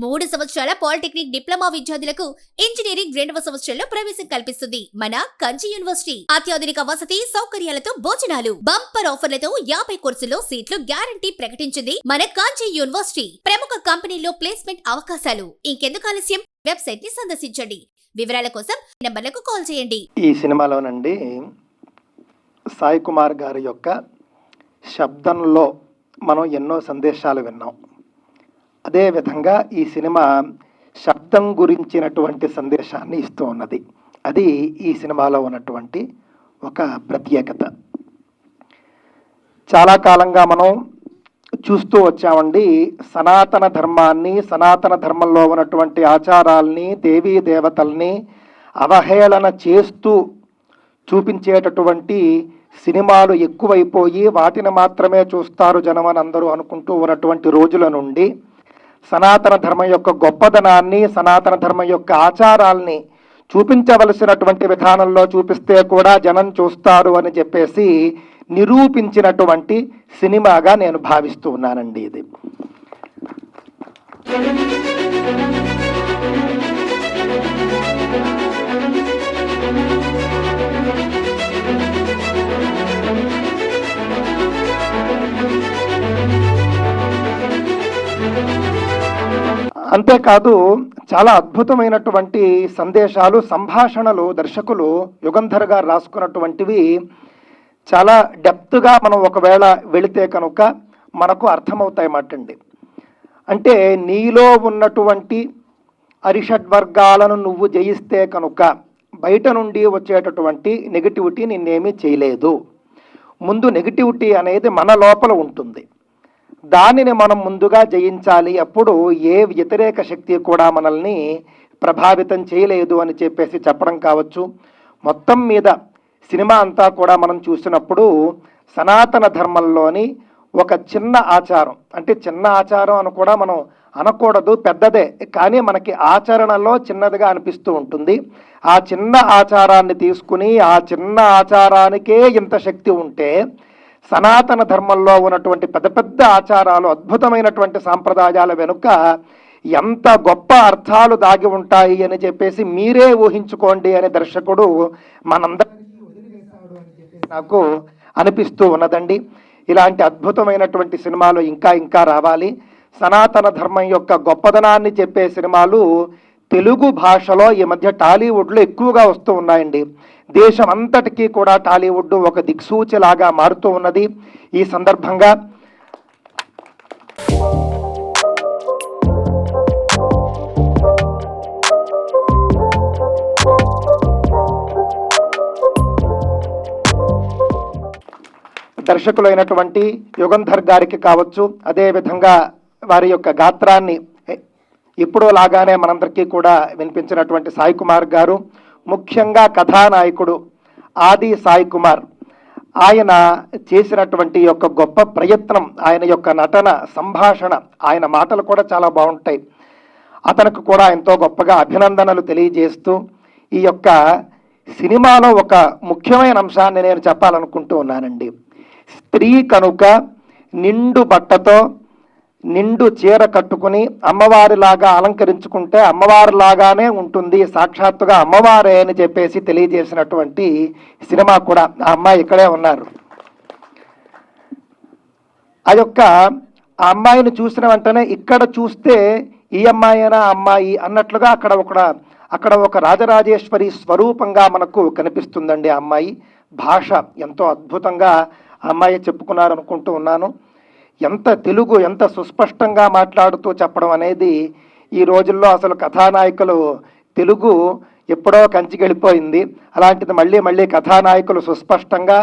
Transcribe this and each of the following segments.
3 సంవత్సరాల polytechnic diploma విద్యార్థులకు engineering 2వ సంవత్సరంలో ప్రవేశం కల్పిస్తుంది మన కంచి యూనివర్సిటీ. అత్యాధునిక వసతి సౌకర్యాలతో భోజనాలు, బంపర్ ఆఫర్లతో 50 కోర్సుల్లో సీట్లు గ్యారంటీ ప్రకటించింది మన కంచి యూనివర్సిటీ. ప్రముఖ కంపెనీల్లో ప్లేస్మెంట్ అవకాశాలు. ఇంకెందుకు ఆలస్యం, వెబ్సైట్ ని సందర్శించండి. వివరాల కోసం నంబర్లకు కాల్ చేయండి. ఈ సినిమాలోనండి సాయి కుమార్ గారి యొక్క శబ్దంలో మనం ఎన్నో సందేశాలు విన్నాం. అదేవిధంగా ఈ సినిమా శబ్దం గురించినటువంటి సందేశాన్ని ఇస్తూ ఉన్నది. అది ఈ సినిమాలో ఉన్నటువంటి ఒక ప్రత్యేకత. చాలా కాలంగా మనం చూస్తూ వచ్చామండి. సనాతన ధర్మాన్ని, సనాతన ధర్మంలో ఉన్నటువంటి ఆచారాల్ని, దేవీ దేవతల్ని అవహేళన చేస్తూ చూపించేటటువంటి సినిమాలు ఎక్కువైపోయి వాటిని మాత్రమే చూస్తారు జనం అని అందరూ అనుకుంటూ ఉన్నటువంటి రోజుల నుండి సనాతన ధర్మం యొక్క గొప్పదనాన్ని, సనాతన ధర్మం యొక్క ఆచారాల్ని చూపించవలసినటువంటి విధానంలో చూపిస్తే కూడా జనం చూస్తారు అని చెప్పేసి నిరూపించినటువంటి సినిమాగా నేను భావిస్తూ ఉన్నానండి ఇది. అంతేకాదు చాలా అద్భుతమైనటువంటి సందేశాలు, సంభాషణలు దర్శకులు యుగంధర్ గారు రాసుకున్నటువంటివి చాలా డెప్త్గా మనం ఒకవేళ వెళితే కనుక మనకు అర్థమవుతాయి మాటండి. అంటే నీలో ఉన్నటువంటి అరిషడ్వర్గాలను నువ్వు జయిస్తే కనుక బయట నుండి వచ్చేటటువంటి నెగిటివిటీ నిన్నేమీ చేయలేదు. ముందు నెగిటివిటీ అనేది మన లోపల ఉంటుంది. దానిని మనం ముందుగా జయించాలి. అప్పుడు ఏ వ్యతిరేక శక్తి కూడా మనల్ని ప్రభావితం చేయలేదు అని చెప్పేసి చెప్పడం కావచ్చు. మొత్తం మీద సినిమా అంతా కూడా మనం చూసినప్పుడు సనాతన ధర్మంలోని ఒక చిన్న ఆచారం, అంటే చిన్న ఆచారం అని కూడా మనం అనకూడదు, పెద్దదే, కానీ మనకి ఆచరణలో చిన్నదిగా అనిపిస్తూ ఉంటుంది. ఆ చిన్న ఆచారాన్ని తీసుకుని ఆ చిన్న ఆచారానికే ఇంత శక్తి ఉంటే సనాతన ధర్మంలో ఉన్నటువంటి పెద్ద పెద్ద ఆచారాలు, అద్భుతమైనటువంటి సాంప్రదాయాల వెనుక ఎంత గొప్ప అర్థాలు దాగి ఉంటాయి అని చెప్పేసి మీరే ఊహించుకోండి అని దర్శకుడు మనందరికీ వదిలివేశాడు అని చెప్పేసి నాకు అనిపిస్తూ ఉన్నదండి. ఇలాంటి అద్భుతమైనటువంటి సినిమాలు ఇంకా ఇంకా రావాలి. సనాతన ధర్మం యొక్క గొప్పదనాన్ని చెప్పే సినిమాలు తెలుగు భాషలో ఈ మధ్య టాలీవుడ్లో ఎక్కువగా వస్తూ ఉన్నాయండి. దేశం అంతటికీ కూడా టాలీవుడ్ ఒక దిక్సూచిలాగా మారుతూ ఉన్నది. ఈ సందర్భంగా దర్శకులైనటువంటి యుగంధర్ గారికి కావచ్చు, అదేవిధంగా వారి యొక్క గాత్రాన్ని ఎప్పుడో లాగానే మనందరికీ కూడా వినిపించినటువంటి సాయి కుమార్ గారు, ముఖ్యంగా కథానాయకుడు ఆది సాయి కుమార్, ఆయన చేసినటువంటి యొక్క గొప్ప ప్రయత్నం, ఆయన యొక్క నటన, సంభాషణ, ఆయన మాటలు కూడా చాలా బాగుంటాయి. అతనికి కూడా ఎంతో గొప్పగా అభినందనలు తెలియజేస్తూ ఈ యొక్క సినిమాలో ఒక ముఖ్యమైన అంశాన్ని నేను చెప్పాలనుకుంటూ ఉన్నానండి. స్త్రీ కనుక నిండు బట్టతో నిండు చీర కట్టుకుని అమ్మవారిలాగా అలంకరించుకుంటే అమ్మవారిలాగానే ఉంటుంది, సాక్షాత్తుగా అమ్మవారే అని చెప్పేసి తెలియజేసినటువంటి సినిమా కూడా. ఆ అమ్మాయి ఇక్కడే ఉన్నారు. ఆ అమ్మాయిని చూసిన వెంటనే ఇక్కడ చూస్తే ఈ అమ్మాయినా అమ్మాయి అన్నట్లుగా అక్కడ ఒక రాజరాజేశ్వరి స్వరూపంగా మనకు కనిపిస్తుందండి. ఆ అమ్మాయి భాష ఎంతో అద్భుతంగా ఆ అమ్మాయి చెప్పుకున్నారు అనుకుంటూ ఉన్నాను. ఎంత తెలుగు ఎంత సుస్పష్టంగా మాట్లాడుతూ చెప్పడం అనేది ఈ రోజుల్లో అసలు కథానాయకులు తెలుగు ఎప్పుడో కంచికెళ్ళిపోయింది. అలాంటిది మళ్ళీ కథానాయకులు సుస్పష్టంగా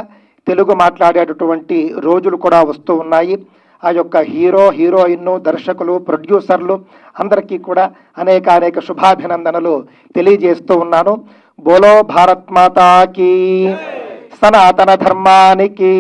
తెలుగు మాట్లాడేటటువంటి రోజులు కూడా వస్తూ ఉన్నాయి. ఆ యొక్క హీరో, హీరోయిన్, దర్శకులు, ప్రొడ్యూసర్లు అందరికీ కూడా అనేక శుభాభినందనలు తెలియజేస్తూ ఉన్నాను. బోలో భారత్ మాతాకి, సనాతన ధర్మానికి.